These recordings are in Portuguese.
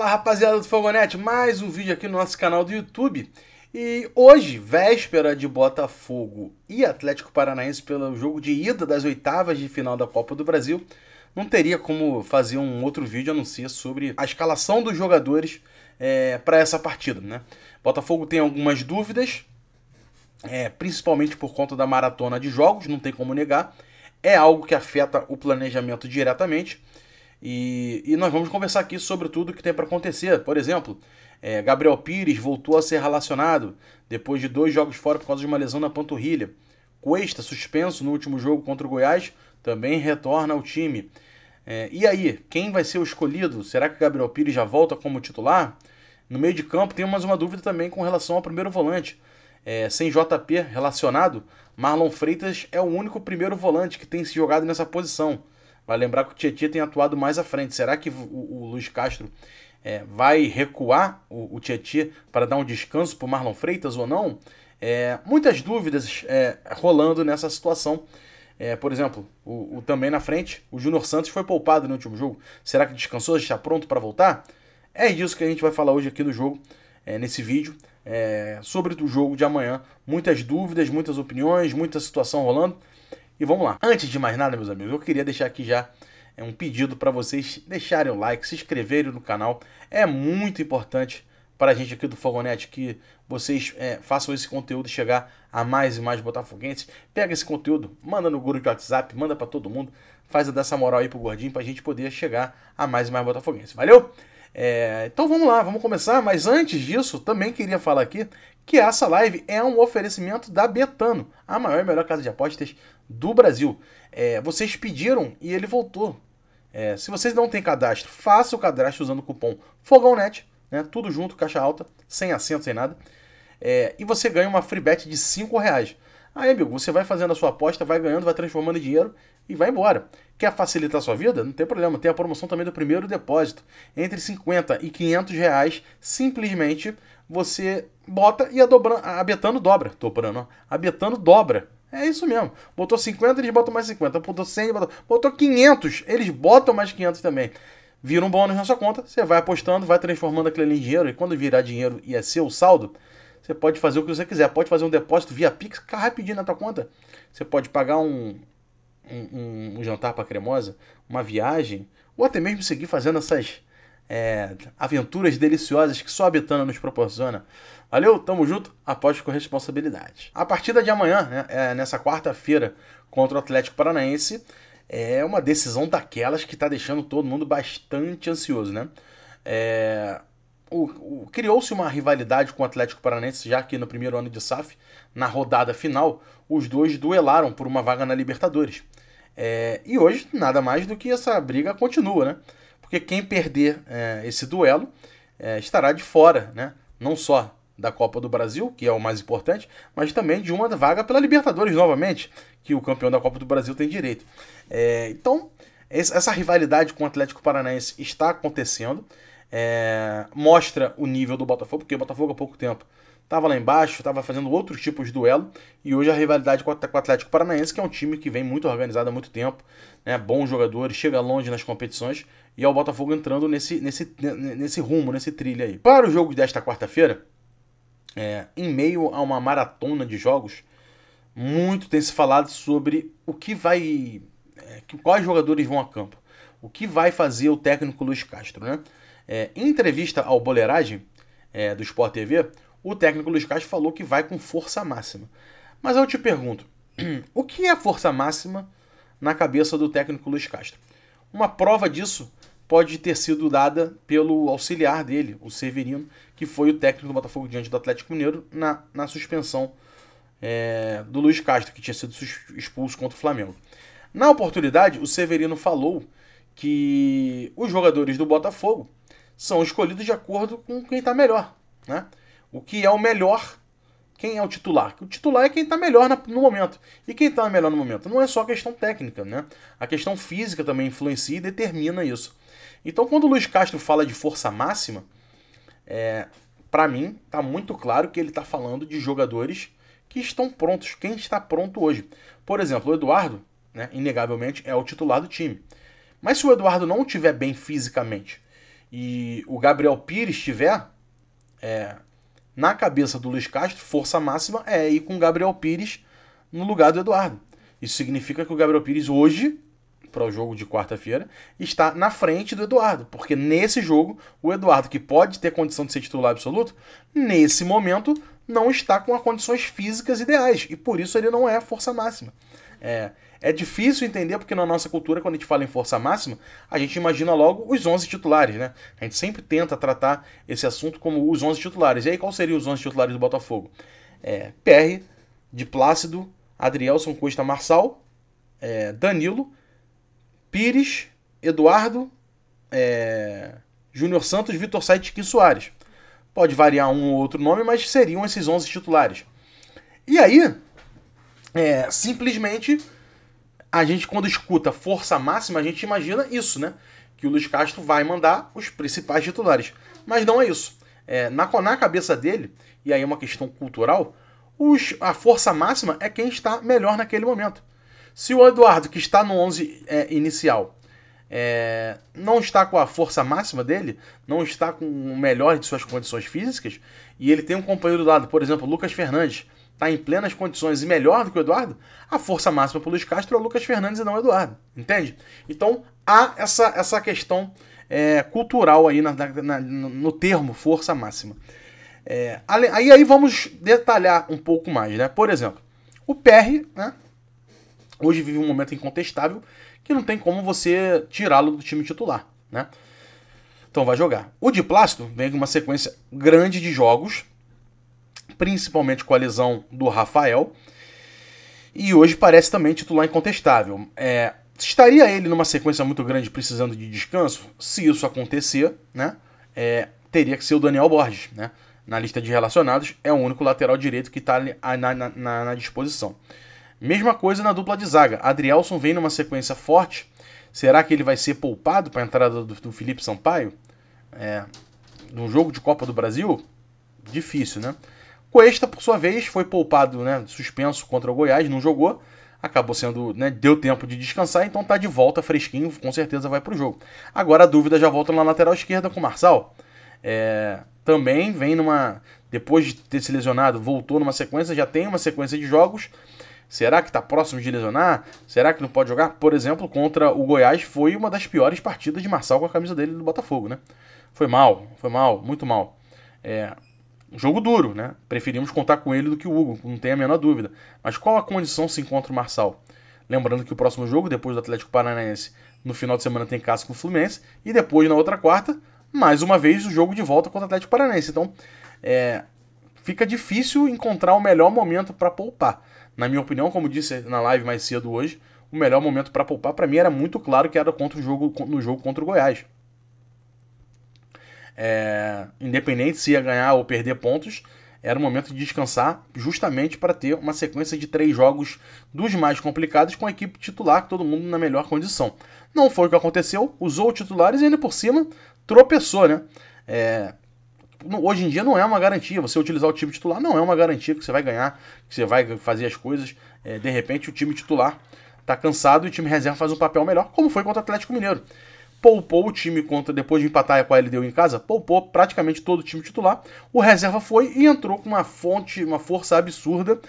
Rapaziada do Fogonete, mais um vídeo aqui no nosso canal do YouTube. E hoje, véspera de Botafogo e Atlético Paranaense pelo jogo de ida das oitavas de final da Copa do Brasil, não teria como fazer um outro vídeo a não ser sobre a escalação dos jogadores para essa partida, né? Botafogo tem algumas dúvidas, principalmente por conta da maratona de jogos, não tem como negar. É algo que afeta o planejamento diretamente. E nós vamos conversar aqui sobre tudo que tem para acontecer. Por exemplo, Gabriel Pires voltou a ser relacionado depois de 2 jogos fora por causa de uma lesão na panturrilha. Cuesta, suspenso no último jogo contra o Goiás, também retorna ao time. E aí, quem vai ser o escolhido? Será que Gabriel Pires já volta como titular? No meio de campo tem mais uma dúvida também com relação ao primeiro volante. Sem JP relacionado, Marlon Freitas é o único primeiro volante que tem se jogado nessa posição. Vai lembrar que o Tietê tem atuado mais à frente. Será que o Luiz Castro vai recuar o Tietê para dar um descanso para o Marlon Freitas ou não? Muitas dúvidas rolando nessa situação. Por exemplo, também na frente, o Júnior Santos foi poupado no último jogo. Será que descansou? Já está pronto para voltar? É disso que a gente vai falar hoje aqui no jogo, nesse vídeo. Sobre o jogo de amanhã. Muitas dúvidas, muitas opiniões, muita situação rolando. E vamos lá. Antes de mais nada, meus amigos, eu queria deixar aqui já um pedido para vocês deixarem o like, se inscreverem no canal. É muito importante para a gente aqui do Fogonete que vocês façam esse conteúdo chegar a mais e mais botafoguenses. Pega esse conteúdo, manda no grupo de WhatsApp, manda para todo mundo. Faz dessa moral aí pro Gordinho para a gente poder chegar a mais e mais botafoguenses. Valeu? Então vamos lá, vamos começar. Mas antes disso, também queria falar aqui que essa live é um oferecimento da Betano, a maior e melhor casa de apostas do Brasil. Vocês pediram e ele voltou. Se vocês não têm cadastro, faça o cadastro usando o cupom FOGÃONET, né? Tudo junto, caixa alta, sem acento, sem nada. E você ganha uma free bet de R$5. Aí, amigo, você vai fazendo a sua aposta, vai ganhando, vai transformando em dinheiro e vai embora. Quer facilitar a sua vida? Não tem problema. Tem a promoção também do primeiro depósito. Entre 50 e 500 reais, simplesmente você bota e a Betano dobra. A Betano dobra. É isso mesmo. Botou 50, eles botam mais 50. Botou 100, botou 500, eles botam mais 500 também. Vira um bônus na sua conta, você vai apostando, vai transformando aquilo ali em dinheiro. E quando virar dinheiro e é seu saldo, você pode fazer o que você quiser. Pode fazer um depósito via Pix, ficar rapidinho na tua conta. Você pode pagar um jantar para cremosa, uma viagem, ou até mesmo seguir fazendo essas aventuras deliciosas que só a Betano nos proporciona. Valeu, tamo junto, aposte com responsabilidade. A partida de amanhã, nessa quarta-feira, contra o Atlético Paranaense, é uma decisão daquelas que está deixando todo mundo bastante ansioso, né? Criou-se uma rivalidade com o Atlético Paranaense, já que no primeiro ano de SAF, na rodada final, os dois duelaram por uma vaga na Libertadores. E hoje, nada mais do que essa briga continua, né? Porque quem perder esse duelo estará de fora, né? Não só da Copa do Brasil, que é o mais importante, mas também de uma vaga pela Libertadores novamente, que o campeão da Copa do Brasil tem direito. Então, essa rivalidade com o Atlético Paranaense está acontecendo. Mostra o nível do Botafogo, porque o Botafogo há pouco tempo estava lá embaixo, estava fazendo outros tipos de duelo, e hoje a rivalidade com o Atlético Paranaense, que é um time que vem muito organizado há muito tempo, né, bons jogadores, chega longe nas competições, e é o Botafogo entrando nesse rumo, nesse trilho aí. Para o jogo desta quarta-feira, em meio a uma maratona de jogos, muito tem se falado sobre o que vai... quais jogadores vão a campo, o que vai fazer o técnico Luiz Castro, né? Em entrevista ao Boleiragem, do Sport TV, o técnico Luiz Castro falou que vai com força máxima. Mas eu te pergunto, o que é força máxima na cabeça do técnico Luiz Castro? Uma prova disso pode ter sido dada pelo auxiliar dele, o Severino, que foi o técnico do Botafogo diante do Atlético Mineiro na suspensão do Luiz Castro, que tinha sido expulso contra o Flamengo. Na oportunidade, o Severino falou que os jogadores do Botafogo são escolhidos de acordo com quem está melhor, né? O que é o melhor, quem é o titular? O titular é quem está melhor no momento. E quem está melhor no momento? Não é só questão técnica, né? A questão física também influencia e determina isso. Então, quando o Luiz Castro fala de força máxima, para mim, está muito claro que ele está falando de jogadores que estão prontos, quem está pronto hoje. Por exemplo, o Eduardo, né, inegavelmente, é o titular do time. Mas se o Eduardo não estiver bem fisicamente e o Gabriel Pires estiver, na cabeça do Luiz Castro, força máxima é ir com o Gabriel Pires no lugar do Eduardo. Isso significa que o Gabriel Pires hoje, para o jogo de quarta-feira, está na frente do Eduardo, porque nesse jogo, o Eduardo, que pode ter condição de ser titular absoluto, nesse momento não está com as condições físicas ideais, e por isso ele não é força máxima. É difícil entender, porque na nossa cultura, quando a gente fala em força máxima, a gente imagina logo os 11 titulares, né? A gente sempre tenta tratar esse assunto como os 11 titulares. E aí, qual seriam os 11 titulares do Botafogo? PR, de Plácido, Adrielson, Cuesta, Marçal, Danilo, Pires, Eduardo, Júnior Santos, Vitor Sá e Tiquinho Soares. Pode variar um ou outro nome, mas seriam esses 11 titulares. E aí, simplesmente, a gente quando escuta força máxima, a gente imagina isso, né? Que o Luiz Castro vai mandar os principais titulares. Mas não é isso. Na cabeça dele, e aí é uma questão cultural, a força máxima é quem está melhor naquele momento. Se o Eduardo, que está no 11 inicial, não está com a força máxima dele, não está com o melhor de suas condições físicas, e ele tem um companheiro do lado, por exemplo, Lucas Fernandes, está em plenas condições e melhor do que o Eduardo, a força máxima para o Luiz Castro é o Lucas Fernandes e não o Eduardo. Entende? Então há essa questão cultural aí no termo força máxima. Aí vamos detalhar um pouco mais, né? Por exemplo, o PR, né, hoje vive um momento incontestável que não tem como você tirá-lo do time titular, né? Então vai jogar. O de Plácido vem com uma sequência grande de jogos, principalmente com a lesão do Rafael, e hoje parece também titular incontestável. Estaria ele numa sequência muito grande precisando de descanso? Se isso acontecer, né, teria que ser o Daniel Borges, né? Na lista de relacionados, é o único lateral direito que está na disposição. Mesma coisa na dupla de zaga. Adrielson vem numa sequência forte. Será que ele vai ser poupado para a entrada do Felipe Sampaio? No jogo de Copa do Brasil? Difícil, né? Cuesta, por sua vez, foi poupado, né, suspenso contra o Goiás, não jogou. Acabou sendo, né, deu tempo de descansar, então tá de volta fresquinho, com certeza vai pro jogo. Agora a dúvida já volta na lateral esquerda com o Marçal. Também vem depois de ter se lesionado, voltou numa sequência, já tem uma sequência de jogos. Será que tá próximo de lesionar? Será que não pode jogar? Por exemplo, contra o Goiás foi uma das piores partidas de Marçal com a camisa dele do Botafogo, né? Foi mal, muito mal. Um jogo duro, né? Preferimos contar com ele do que o Hugo, não tem a menor dúvida. Mas qual a condição se encontra o Marçal? Lembrando que o próximo jogo, depois do Atlético Paranaense, no final de semana tem clássico com o Fluminense, e depois, na outra quarta, mais uma vez o jogo de volta contra o Atlético Paranaense. Então, fica difícil encontrar o melhor momento para poupar. Na minha opinião, como disse na live mais cedo hoje, o melhor momento para poupar, para mim, era muito claro que era no jogo contra o Goiás. Independente se ia ganhar ou perder pontos, era o momento de descansar, justamente para ter uma sequência de 3 jogos dos mais complicados com a equipe titular, todo mundo na melhor condição. Não foi o que aconteceu, usou os titulares e ainda por cima tropeçou, né? Hoje em dia não é uma garantia, você utilizar o time titular não é uma garantia que você vai ganhar, que você vai fazer as coisas. De repente o time titular está cansado e o time reserva faz um papel melhor, como foi contra o Atlético Mineiro. Poupou o time depois de empatar com a LDU em casa, poupou praticamente todo o time titular. O reserva foi e entrou com uma força absurda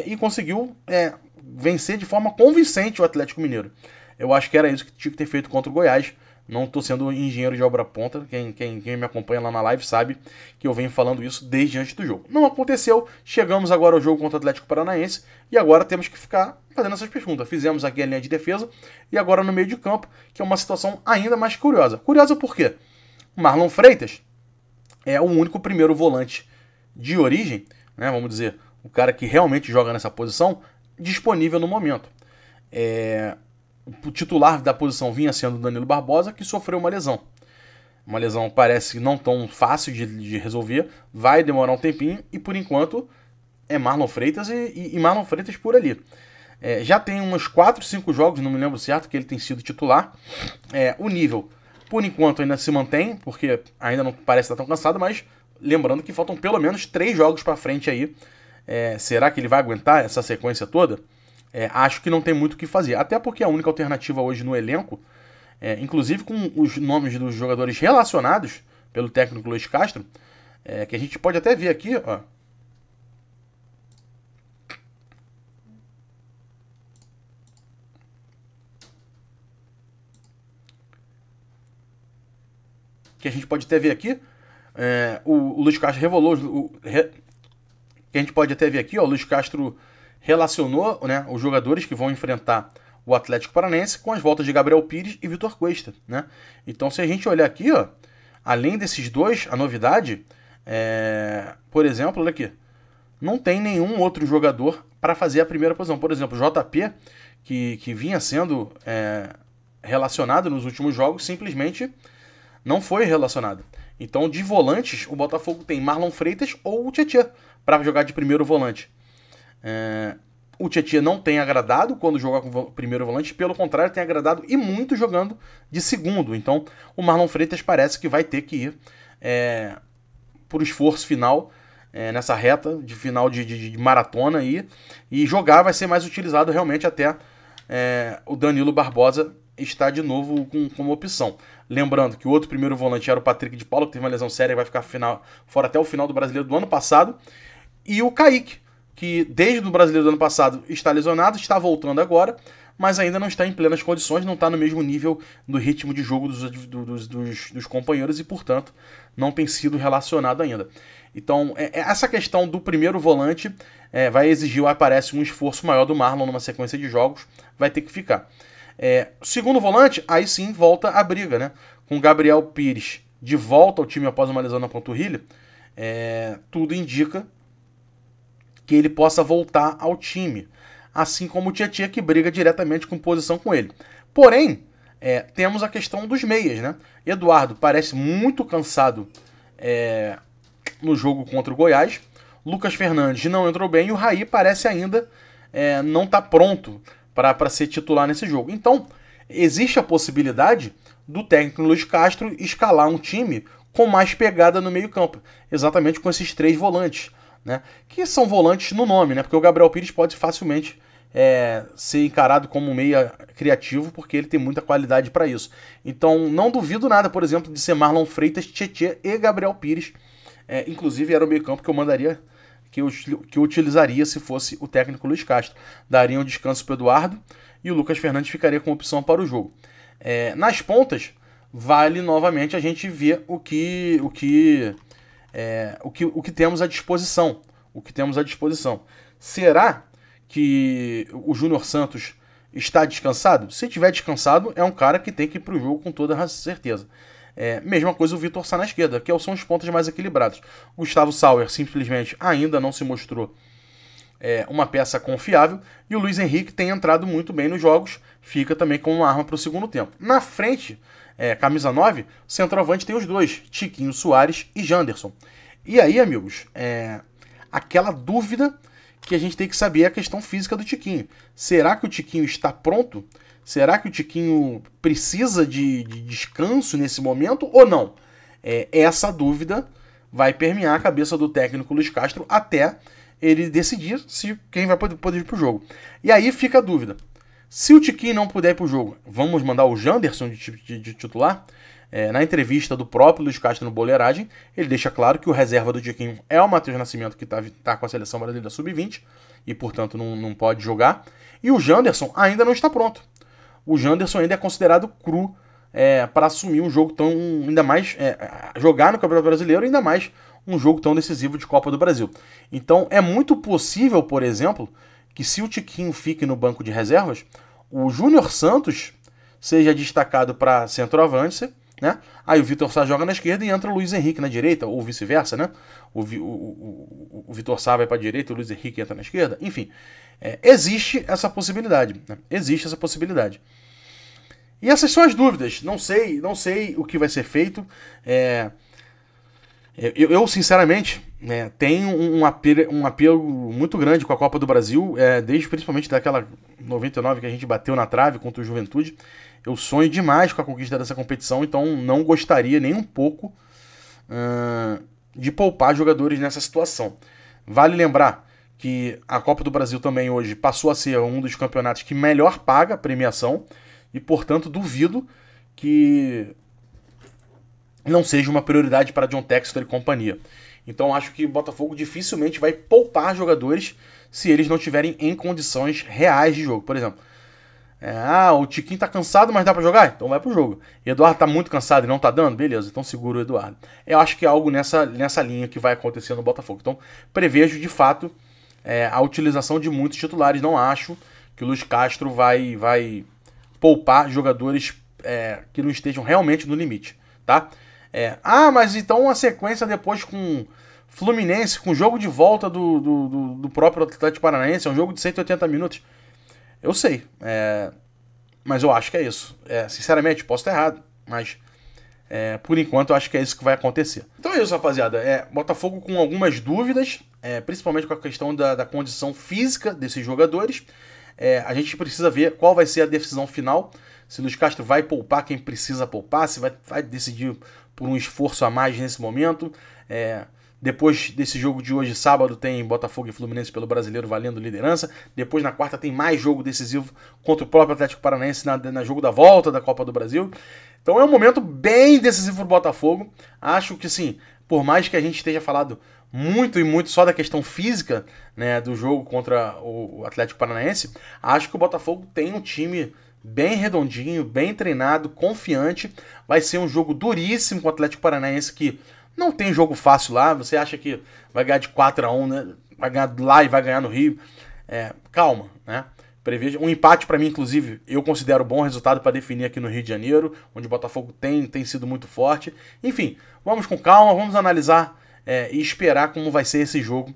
e conseguiu vencer de forma convincente o Atlético Mineiro. Eu acho que era isso que tinha que ter feito contra o Goiás. Não estou sendo engenheiro de obra ponta, quem me acompanha lá na live sabe que eu venho falando isso desde antes do jogo. Não aconteceu, chegamos agora ao jogo contra o Atlético Paranaense e agora temos que ficar fazendo essas perguntas. Fizemos aqui a linha de defesa e agora no meio de campo, que é uma situação ainda mais curiosa. Curiosa por quê? O Marlon Freitas é o único primeiro volante de origem, né, vamos dizer, o cara que realmente joga nessa posição, disponível no momento. O titular da posição vinha sendo o Danilo Barbosa, que sofreu uma lesão. Uma lesão parece não tão fácil de resolver, vai demorar um tempinho e por enquanto é Marlon Freitas e Marlon Freitas por ali. Já tem uns 4, 5 jogos, não me lembro certo, que ele tem sido titular. O nível, por enquanto, ainda se mantém, porque ainda não parece estar tão cansado, mas lembrando que faltam pelo menos 3 jogos para frente aí. Será que ele vai aguentar essa sequência toda? Acho que não tem muito o que fazer. Até porque a única alternativa hoje no elenco inclusive com os nomes dos jogadores relacionados pelo técnico Luiz Castro, que a gente pode até ver aqui, ó. Que a gente pode até ver aqui, o Luiz Castro revelou, que a gente pode até ver aqui, ó, o Luiz Castro relacionou, né, os jogadores que vão enfrentar o Atlético Paranaense com as voltas de Gabriel Pires e Vitor Cuesta, né? Então, se a gente olhar aqui, ó, além desses dois, a novidade, por exemplo, olha aqui, não tem nenhum outro jogador para fazer a primeira posição. Por exemplo, o JP, que vinha sendo relacionado nos últimos jogos, simplesmente não foi relacionado. Então, de volantes, o Botafogo tem Marlon Freitas ou o Tietê para jogar de primeiro volante. O Tietê não tem agradado quando joga com o primeiro volante, pelo contrário, tem agradado e muito jogando de segundo. Então, o Marlon Freitas parece que vai ter que ir por esforço final, nessa reta de final de maratona aí, e jogar vai ser mais utilizado realmente até o Danilo Barbosa está de novo como opção. Lembrando que o outro primeiro volante era o Patrick de Paula, que teve uma lesão séria e vai ficar fora até o final do Brasileiro do ano passado. E o Kaique, que desde o Brasileiro do ano passado está lesionado, está voltando agora, mas ainda não está em plenas condições, não está no mesmo nível do ritmo de jogo dos companheiros e, portanto, não tem sido relacionado ainda. Então, essa questão do primeiro volante vai exigir, parece, um esforço maior do Marlon numa sequência de jogos, vai ter que ficar. Segundo volante, aí sim volta a briga, né? Com Gabriel Pires de volta ao time após uma lesão na panturrilha, tudo indica que ele possa voltar ao time. Assim como o Tietê, que briga diretamente com posição com ele. Porém, temos a questão dos meias, né? Eduardo parece muito cansado no jogo contra o Goiás. Lucas Fernandes não entrou bem e o Raí parece ainda não estar pronto para ser titular nesse jogo. Então, existe a possibilidade do técnico Luiz Castro escalar um time com mais pegada no meio-campo, exatamente com esses três volantes, né? Que são volantes no nome, né? Porque o Gabriel Pires pode facilmente ser encarado como um meia criativo, porque ele tem muita qualidade para isso. Então, não duvido nada, por exemplo, de ser Marlon Freitas, Tietê e Gabriel Pires. Inclusive, era o meio-campo que eu mandaria, que eu utilizaria se fosse o técnico Luiz Castro. Daria um descanso para o Eduardo e o Lucas Fernandes ficaria com opção para o jogo. Nas pontas, vale novamente a gente ver o que temos à disposição. Será que o Júnior Santos está descansado? Se estiver descansado, é um cara que tem que ir para o jogo com toda certeza. Mesma coisa o Vitor Sá na esquerda, que são os pontos mais equilibrados. Gustavo Sauer simplesmente ainda não se mostrou uma peça confiável, e o Luiz Henrique tem entrado muito bem nos jogos, fica também como uma arma para o segundo tempo. Na frente, camisa 9, centroavante tem os dois, Tiquinho Soares e Janderson. E aí, amigos, aquela dúvida que a gente tem que saber é a questão física do Tiquinho. Será que o Tiquinho está pronto? Será que o Tiquinho precisa de descanso nesse momento ou não? Essa dúvida vai permear a cabeça do técnico Luiz Castro até ele decidir quem vai poder ir para o jogo. E aí fica a dúvida. Se o Tiquinho não puder ir para o jogo, vamos mandar o Janderson de titular? Na entrevista do próprio Luiz Castro no Boleiragem, ele deixa claro que o reserva do Tiquinho é o Matheus Nascimento, que está com a seleção brasileira sub-20 e, portanto, não pode jogar. E o Janderson ainda não está pronto. O Janderson ainda é considerado cru para assumir um jogo tão, ainda mais, jogar no Campeonato Brasileiro, ainda mais um jogo tão decisivo de Copa do Brasil. Então é muito possível, por exemplo, que se o Tiquinho fique no banco de reservas, o Júnior Santos seja destacado para centroavante, né? Aí o Vitor Sá joga na esquerda e entra o Luiz Henrique na direita, ou vice-versa, né? O Vitor Sá vai para a direita e o Luiz Henrique entra na esquerda. Enfim, existe essa possibilidade, né? Existe essa possibilidade. E essas são as dúvidas. Não sei o que vai ser feito. Eu sinceramente, tenho um apelo muito grande com a Copa do Brasil, desde principalmente daquela 99 que a gente bateu na trave contra o Juventude. Eu sonho demais com a conquista dessa competição, então não gostaria nem um pouco de poupar jogadores nessa situação. Vale lembrar que a Copa do Brasil também hoje passou a ser um dos campeonatos que melhor paga a premiação, e portanto duvido que não seja uma prioridade para John Textor e companhia. Então acho que o Botafogo dificilmente vai poupar jogadores se eles não estiverem em condições reais de jogo. Por exemplo, o Tiquinho tá cansado, mas dá pra jogar? Então vai pro jogo. Eduardo tá muito cansado e não tá dando? Beleza, então segura o Eduardo. Eu acho que é algo nessa linha que vai acontecer no Botafogo. Então prevejo de fato a utilização de muitos titulares. Não acho que o Luiz Castro vai poupar jogadores que não estejam realmente no limite, tá? Mas então a sequência depois com Fluminense, com o jogo de volta do próprio Atlético Paranaense, é um jogo de 180 minutos. Eu sei, mas eu acho que é isso. Sinceramente, posso estar errado, mas por enquanto eu acho que é isso que vai acontecer. Então é isso, rapaziada. Botafogo com algumas dúvidas, principalmente com a questão da condição física desses jogadores. A gente precisa ver qual vai ser a decisão final. Se o Luiz Castro vai poupar quem precisa poupar, se vai decidir por um esforço a mais nesse momento. Depois desse jogo de hoje, sábado, tem Botafogo e Fluminense pelo Brasileiro valendo liderança. Depois, na quarta, tem mais jogo decisivo contra o próprio Atlético Paranaense na jogo da volta da Copa do Brasil. Então é um momento bem decisivo para o Botafogo. Acho que, sim, por mais que a gente esteja falado muito e muito só da questão física, né, do jogo contra o Atlético Paranaense, acho que o Botafogo tem um time bem redondinho, bem treinado, confiante. Vai ser um jogo duríssimo com o Atlético Paranaense, que não tem jogo fácil lá. Você acha que vai ganhar de 4-1, né? Vai ganhar lá e vai ganhar no Rio. Calma, né? Preveja. Um empate, para mim, inclusive, eu considero bom resultado para definir aqui no Rio de Janeiro, onde o Botafogo tem sido muito forte. Enfim, vamos com calma, vamos analisar e esperar como vai ser esse jogo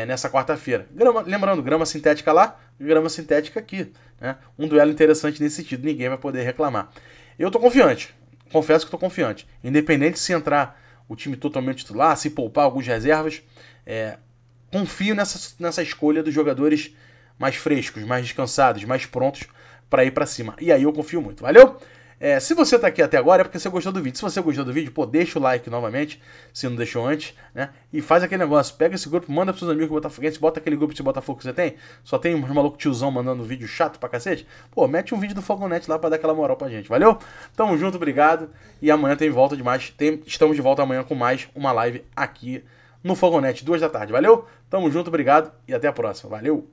nessa quarta-feira. Lembrando, grama sintética lá, grama sintética aqui, né? Um duelo interessante nesse sentido, ninguém vai poder reclamar. Eu tô confiante, confesso que tô confiante. Independente se entrar o time totalmente titular, se poupar alguns reservas, confio nessa escolha dos jogadores mais frescos, mais descansados, mais prontos para ir para cima. E aí eu confio muito. Valeu? Se você tá aqui até agora é porque você gostou do vídeo. Se você gostou do vídeo, deixa o like novamente, se não deixou antes, né? E faz aquele negócio, pega esse grupo, manda pros seus amigos botafoguenses, bota aquele grupo de Botafogo que você tem. Só tem uns malucos tiozão mandando vídeo chato pra cacete. Mete um vídeo do Fogonete lá pra dar aquela moral pra gente. Valeu? Tamo junto, obrigado. E amanhã estamos de volta amanhã com mais uma live aqui no Fogonete, 2 da tarde. Valeu? Tamo junto, obrigado e até a próxima. Valeu!